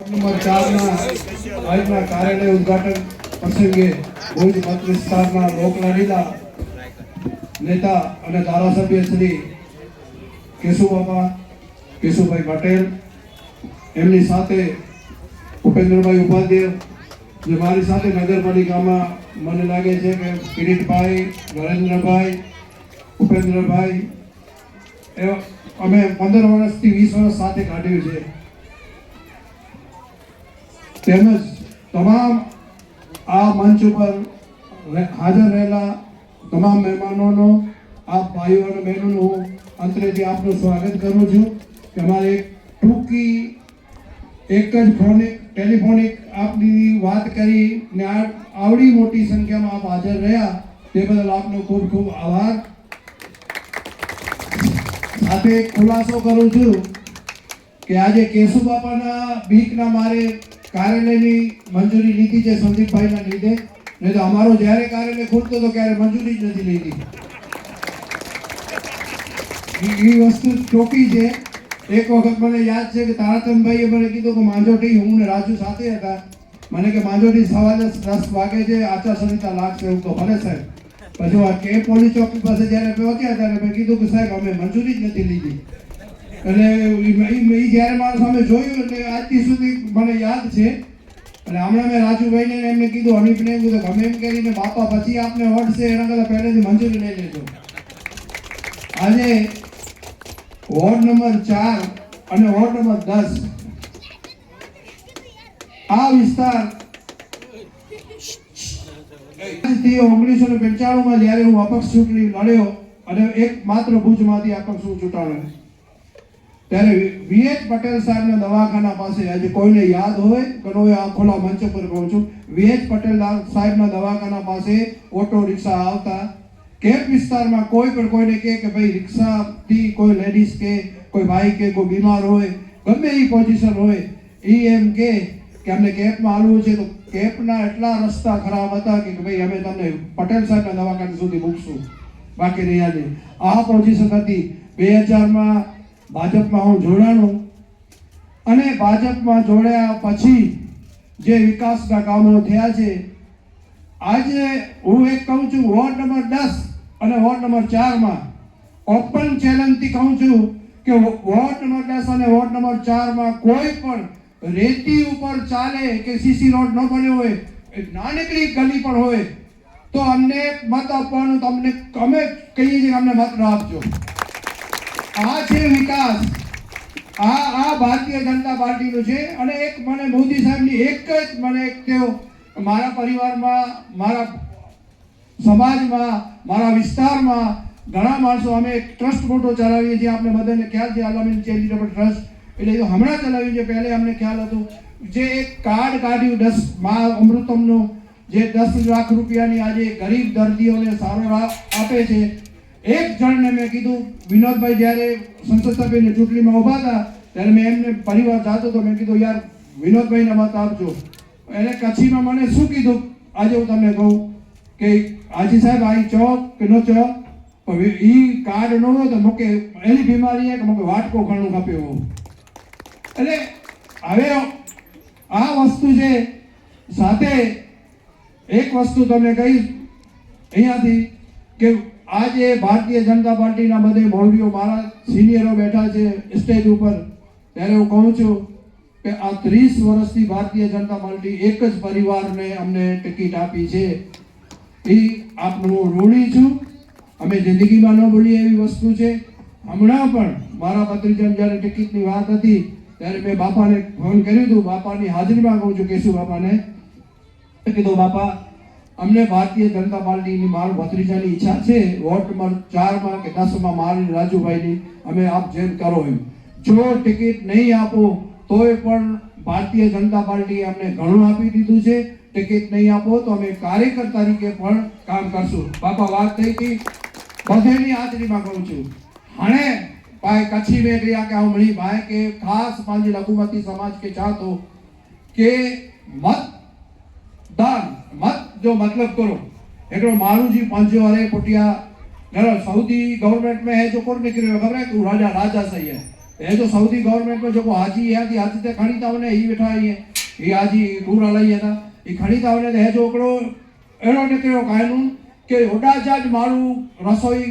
Number 4 આજના કાર્યાલય ઉદ્ઘાટન પ્રસંગે ભુજ મત વિસ્તારના લોકલાડીલા નેતા અને ધારાસભ્ય શ્રી કેશુભાઈ પટેલ, એમની સાથે ઉપેન્દ્રભાઈ ઉપાધ્યાય, જે મારી સાથે નગરપાલિકામાં મને લાગે છે કે કિરીટભાઈ, નરેન્દ્રભાઈ, ઉપેન્દ્રભાઈ, અમે 15 વર્ષથી 20 વર્ષ સાથે કાઢ્યું છે. તેમજ તમામ આ મંચ ઉપર હાજર રહેલા તમામ મહેમાનોનો, આપ ભાઈઓ અને બહેનોનું હું અંતરેથી આપનું સ્વાગત કરું છું કે અમારે એક ટૂંકી એક જ ટેલિફોનિક આપની વાત કરી ને આવડી મોટી સંખ્યામાં આપ હાજર રહ્યા તે બદલ આપનો ખૂબ ખૂબ આભાર. સાથે ખુલાસો કરું છું કે આજે કેશુબાપાના બીકના મારે કાર્યાલયની મંજૂરી લીધી છે સંદીપભાઈના લીધે, નહીં તો અમારો જ્યારે કાર્યાલય ખુલતો તો ક્યારે મંજૂરી જ નથી લીધી. એ વસ્તુ ચોખ્ખી છે. એક વખત મને યાદ છે કે તારાચંદભાઈએ મને કીધું કે માંજોટી, હું ને રાજુ સાથે હતા, મને કે માંજોટી 10:15 વાગે છે, આચારસંહિતા લાગશે. એવું તો ભલે સાહેબ. પછી આ કે પોલીસ ચોકી પાસે જ્યારે પહોંચ્યા ત્યારે મેં કીધું કે સાહેબ અમે મંજૂરી જ નથી લીધી. અને એ જ્યારે મારા સામે જોયું એટલે આજથી સુધી મને યાદ છે. અને હમણાં મેં રાજુભાઈને એમને કીધું, હનીફને એમ કીધું ગમે એમ કરીને બાપા પછી આપને વળશે એના કરતાં પહેલેથી મંજૂરી લઈ લેજો. આજે વોર્ડ નંબર 4 અને વોર્ડ નંબર 10 આ વિસ્તાર 1995 જ્યારે હું અપક્ષ ચૂંટણી લડ્યો અને એક માત્ર ભુજમાંથી અપક્ષ ચૂંટાયો ત્યારે VH પટેલ સાહેબના દવાખાના પાસે, આજે કોઈને યાદ હોય તો આ ખુલ્લા મંચ પર કહું છું, VH પટેલ સાહેબના દવાખાના પાસે ઓટો રિક્ષા આવતા. કેપ વિસ્તારમાં કોઈ પણ કોઈને કહે કે ભાઈ રિક્ષાથી કોઈ લેડીઝ કે કોઈ ભાઈ કે કોઈ બીમાર હોય, ગમે એ પોઝિશન હોય, એ એમ કે અમને કેપમાં આવવું છે તો કેપના એટલા રસ્તા ખરાબ હતા કે ભાઈ અમે તમને પટેલ સાહેબના દવાખાના સુધી મૂકશું, બાકી રહ્યા નહીં. આ પોઝિશન હતી. 2000માં ભાજપમાં હું જોડાણું અને ભાજપમાં જોડ્યા પછી જે વિકાસના કામો થયા છે, આજે હું એક કહું છું, વોર્ડ નંબર 10 અને વોર્ડ નંબર 4માં ઓપન ચેલેન્જથી કહું છું કે વોર્ડ નંબર 10 અને વોર્ડ નંબર 4માં કોઈ પણ રેતી ઉપર ચાલે કે સીસી રોડ ન બન્યો હોય, નાનકડી ગલી પણ હોય તો અમને મત આપવાનું. તમને અમે કહીએ છીએ અમને મત ન આપજો. આ છે વિકાસ. આ ભારતીય જનતા પાર્ટીનું છે. અને એક મને મોદી સાહેબની એક જ મને એક તેઓ મારા પરિવારમાં, મારા સમાજમાં, મારા વિસ્તારમાં ઘણા માણસો, અમે એક ટ્રસ્ટ મોટો ચલાવીએ છીએ, આપણે બધાને ખ્યાલ છે, અલામીન ચેરિટેબલ ટ્રસ્ટ. એટલે એ હમણાં ચલાવ્યું છે, પહેલે અમને ખ્યાલ હતું. જે એક કાર્ડ કાઢ્યું 10 મા અમૃતમનું, જે 10 લાખ રૂપિયાની આજે ગરીબ દર્દીઓને સારવાર આપે છે. એક જણને મેં કીધું, વિનોદભાઈ જ્યારે સંસદ સભ્યની ચૂંટણીમાં ઊભા હતા ત્યારે મેં એમને પરિવાર જાતો તો મેં કીધું યાર વિનોદભાઈને મત આપજો. એને કચ્છીમાં મને શું કીધું આજે હું તમને કહું કે હાજી સાહેબ આ ચોક કે નો ચોક એ કાર્ડ ન હોય તો મૂકે એની બીમારી કે મૂકે વાટકો ઘણું ખપે એવું. એટલે હવે આ વસ્તુ છે. સાથે એક વસ્તુ તમને કહીશ અહીંયાથી કે આજે ભારતીય જનતા પાર્ટીના બધે મોવડીઓ, મારા સિનિયરો બેઠા છે સ્ટેજ ઉપર, ત્યારે હું કહું છું કે આ 30 વર્ષથી ભારતીય જનતા પાર્ટી એક જ પરિવારને અમને ટિકિટ આપી છે. એ આપનું ઋણી છું. અમે જિંદગીમાં ન ભૂલીએ એવી વસ્તુ છે. હમણાં પણ મારા ભત્રીજાને જ્યારે ટિકિટની વાત હતી ત્યારે મેં બાપાને ફોન કર્યું હતું. બાપાની હાજરીમાં કહું છું, કેશુ બાપાને કીધું બાપા અમને ભારતીય જનતા પાર્ટીની મારા ભત્રીજાની ઈચ્છા છે, વોર્ડ નંબર 4માં કે 10માં મારી રાજુભાઈની, અમે આપ જેમ કરો એમ. જો ટિકિટ નહીં આપો તોય પણ ભારતીય જનતા પાર્ટીએ અમને ઘણું આપી દીધું છે. ટિકિટ નહીં આપો તો અમે કાર્યકર તરીકે પણ કામ કરશું. બાપા વાત થઈ હતી, બધેની હાજરીમાં કહું છું. हाणे पाए कच्छी में गया क्या हमारी भाई के खास पांजी लघुमती समाज के चाहतो के मतदान मत जो मतलब करो एक मारू जी पंचो अरे पुटिया सऊदी गवर्नमेंट में है जो कोई निकले खबर है कि राजा राजा सही है એ જો સૌદી ગવર્મેન્ટ में जेको हाजी यादी हाजी ते खणी था वञे ही वेठा आहिनि ही हाजी टूर हलाई था ही खणी था वञे त जो हिकिड़ो अहिड़ो निकिरियो कानून के होॾा जा माण्हू रसोई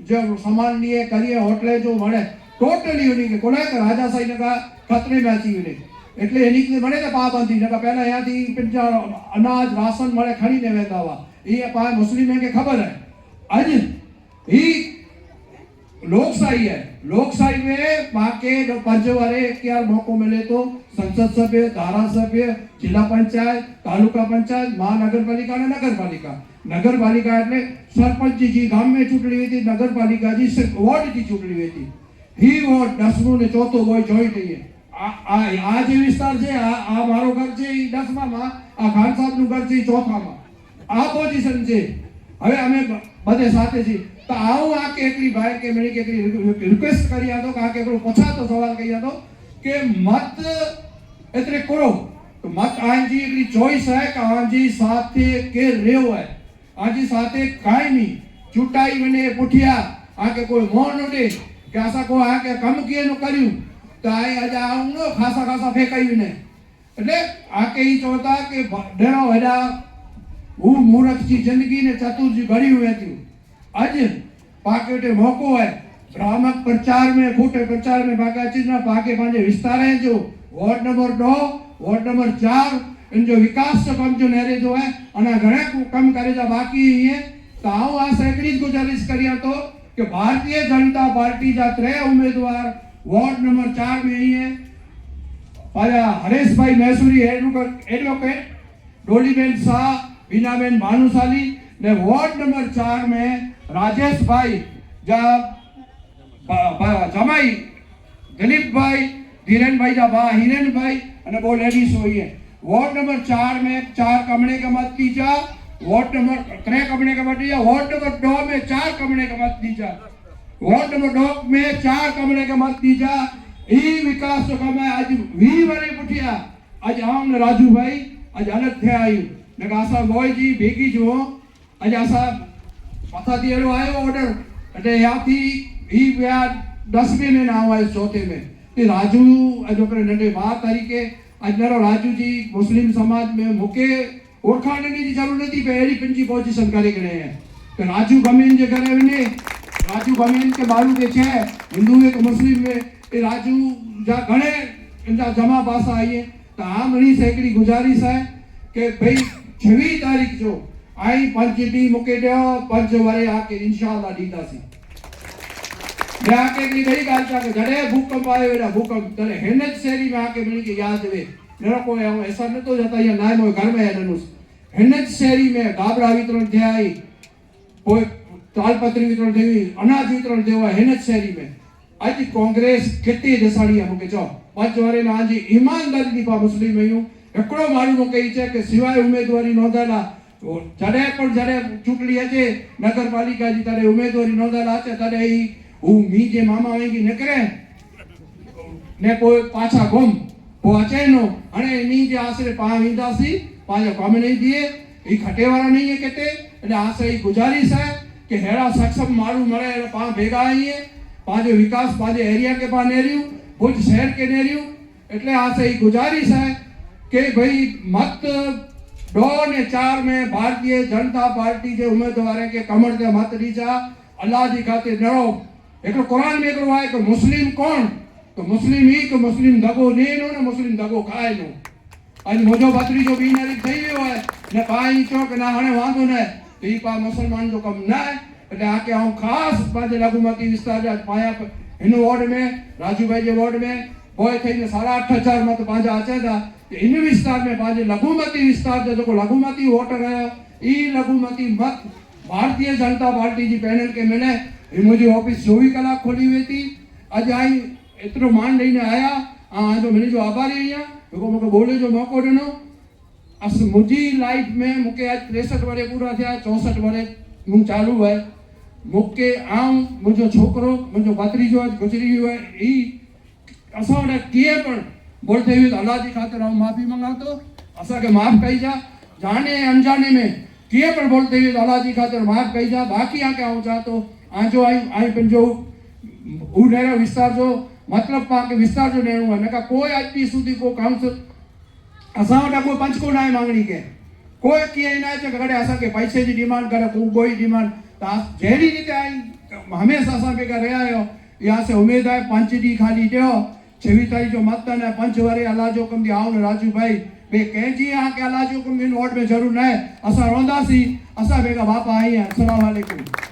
जो सामान लिए करिए होटले जो वणे टोटली उन खे कोन्हे त राजाशाही नका खतरे में अची वञे એટલે એની કે મળે ને પાબંદી નકા પહેલા અહીંયાથી પિંજા અનાજ રાશન મળે ખરીને વેંदा हुआ ये पाए मुस्लिम के खबर है आज ही लोकशाही है लोकशाही में बाके 5 वारे क्या मौको मिले तो संसद सभ्य धारा सभ्य जिला पंचायत तालुका पंचायत महानगर पालिका ने नगर पालिका એટલે સરપંચ जी गाम में चूंटणी हुई थी नगर पालिका जी सिर्फ वोट की चूंटणी हुई थी ही वोट 10मो ने 4थो वोट જોઈન્ટ है આ જે વિસ્તાર છે આ મારો ઘર છે 10મા માં આ ખાન સાહેબ નું ઘર છે 4થા માં આ પોઝિશન છે હવે અમે બધે સાથે છીએ તો આવું આ કે એકલી ભાઈ કે મને કે રિક્વેસ્ટ કરી આતો કે આ કે પૂછાતો સવાલ કરી આતો કે મત એતરે કરો તો મત આજી એકલી ચોઈસ है કે આજી સાથે કે રેવ है आजी साथे कायमी चूंटाई वने पुठिया आके कोई मोह न दे के असा को आके कम किए न कर्यु तो आई अजा आउनो खासा खासा फेकाई ने એટલે आके ही चोता के डेरो हेडा वो मूर्ख की जिंदगी ने चतुर जी भरी हुई थी आज पाकेटे मौको है भ्रामक प्रचार में खोटे प्रचार में बाका चीज ना पाके पांजे विस्तार है जो वार्ड नंबर 2 वार्ड नंबर 4 इन जो विकास से कम जो नहरे जो है अना घणे कम करे जा बाकी है तो आओ आ सैकड़ी गुजारिश करिया तो कि भारतीय जनता पार्टी जा 3 उम्मीदवार वार्ड नंबर 4 में ही है पाया हरेश भाई मैसूरी एडवोकेट डोलीबेन शाह बीनाबेन भानुशाली ने वार्ड नंबर 4 में राजेश भाई जा जमाई दिलीप भाई धीरेन भाई जा बा हिरेन भाई અને બો લેડીઝ હોય है वार्ड नंबर 4 में 4 कमरे का मत दीजा वार्ड नंबर 3 कमरे का मत दीजा वार्ड नंबर 2 में 4 कमरे का मत दीजा वार्ड नंबर 2 में 4 कमरे का मत दीजा ई विकास जो काम है आज 20 वाले पुठिया आज आम राजू भाई आज अलग थे आयु ने आसा बोय जी भेगी जो आज आसा पता दियो आयो ऑर्डर એટલે याथी ई 10वें में ना आवे चौथे में कि राजू जो करे नंढे 12 तारीखे अजनरो राजू जी मुस्लिम समाज में मुके ओळखाण की जरूर नहीं पहली पंजी पोजीशन करे गए हैं तो राजू गमीन जे करे ने राजू गमीन के मालूम के छे हिंदू है तो मुस्लिम में ये राजू जा घणे इनका जमा पासा आई है तो आम री सेकड़ी गुजारिश है कि भाई 26 तारीख जो आई पंचटी मुके दो पंच वारे आके इंशाअल्लाह दीदासी मैं आके की गई गाल का घड़े भूकंप आयो एड़ा भूकंप तले हेनज शहरी में आके मिली के याद वे मेरा कोई ऐसा न तो जाता या नाय मोय घर में है ननुस हेनज शहरी में गाबड़ा वितरण थे आई कोई तालपत्री वितरण देवी अनाज वितरण देवा हेनज शहरी में आज कांग्रेस कितनी दसाड़ी है मुके चो पांच वारे ना आज ईमानदारी दी पा मुस्लिम में एकड़ो मारू नो कही छे के सिवाय उम्मीदवारी नोंधाला जड़े पण जड़े चूंटणी है नगरपालिका जी तारे उम्मीदवारी नोंधाला है तारे ई હું મી જે મામા વેગી નકરે ને કોઈ પાછા ગમ પહોંચેનો અને એની જે આશરે પા વિંદાસી પાછા કામ નહીં દીએ એ ખટેવાળા નહીં है કેતે એટલે આશરે ગુજારિશ है કે હેડા સક્ષમ મારું મળે એટલે પા ભેગા આવીએ પાજો વિકાસ પાજે એરિયા के पा नेरियो भुज शहर के नेरियो એટલે આશરે गुजारिश है કે ભાઈ મત 2 ने 4 में भारतीय जनता पार्टी जे उम्मीदवार के कमर दे मत दीजा अल्लाह जी खातिर डरो एक कुरान में एक है कि मुस्लिम कौन तो मुस्लिम ही कि मुस्लिम दगो लेनो ने मुस्लिम दगो खाए नो आज मोजो बतरी जो बीमारी થઈ ગયો है ने पाई चौक ना हणे वांदो ने ई पा मुसलमान जो कम ना એટલે આ કે હું ખાસ પાજે લઘુમતી વિસ્તાર જ પાયા इन वार्ड में राजू भाई जे वार्ड में बोय थईने 8,500 मत पाजा आचे था इन विस्तार में पाजे लघुमती विस्तार जो लघुमती वोटर है ई लघुमती मत भारतीय जनता पार्टी जी पैनल के मिले ये मुझे ऑफिस 24 कलाक खोली हुई थी आज आई इतनो मान लईने आया जो मेरे जो आभारी है तो मुझे बोले जो मौको देनो अस मुझी लाइफ में मुके आज 63 वारे पूरा थे 64 वारे मु चालू है मुके आम मुझो छोकरो मुझो भतीजो आज गुजरी हुई है ई असा ने किए पण बोलते हुए अल्लाह जी खातिर हम माफी मंगातो असा के माफ कई जा जाने अनजाने में किए पण बोलते हुए अल्लाह जी खातिर माफ कई जा बाकी आके आऊं चाहतो आजो आई पंजो उनेरा विस्तार जो मतिलबु पाण खे विस्तार जो ॾियणो आहे, न का कोई अॼु ॾींहुं સુધી को काउंसिल असां वटि कोई पंचको न आहे मांगणी के कोई कीअं न आहे त कॾहिं असांखे पैसे जी डिमांड करे कोई डिमांड तव्हां जहिड़ी रीति आई हमेशह असां बेगा रहिया आहियो इहा से उमेद आहे 5 ॾींहं ख़ाली ॾियो 26 तारीख़ जो मतदान आहे 5 वारे अलाह जो हुकुम दी आऊं राजू भाई बे कंहिंजी के अलाह जो हुकुम इन वोट में ज़रूर न आहे असां रहंदासीं असां बेगा बापा आई अस्सलाम वालेकुम।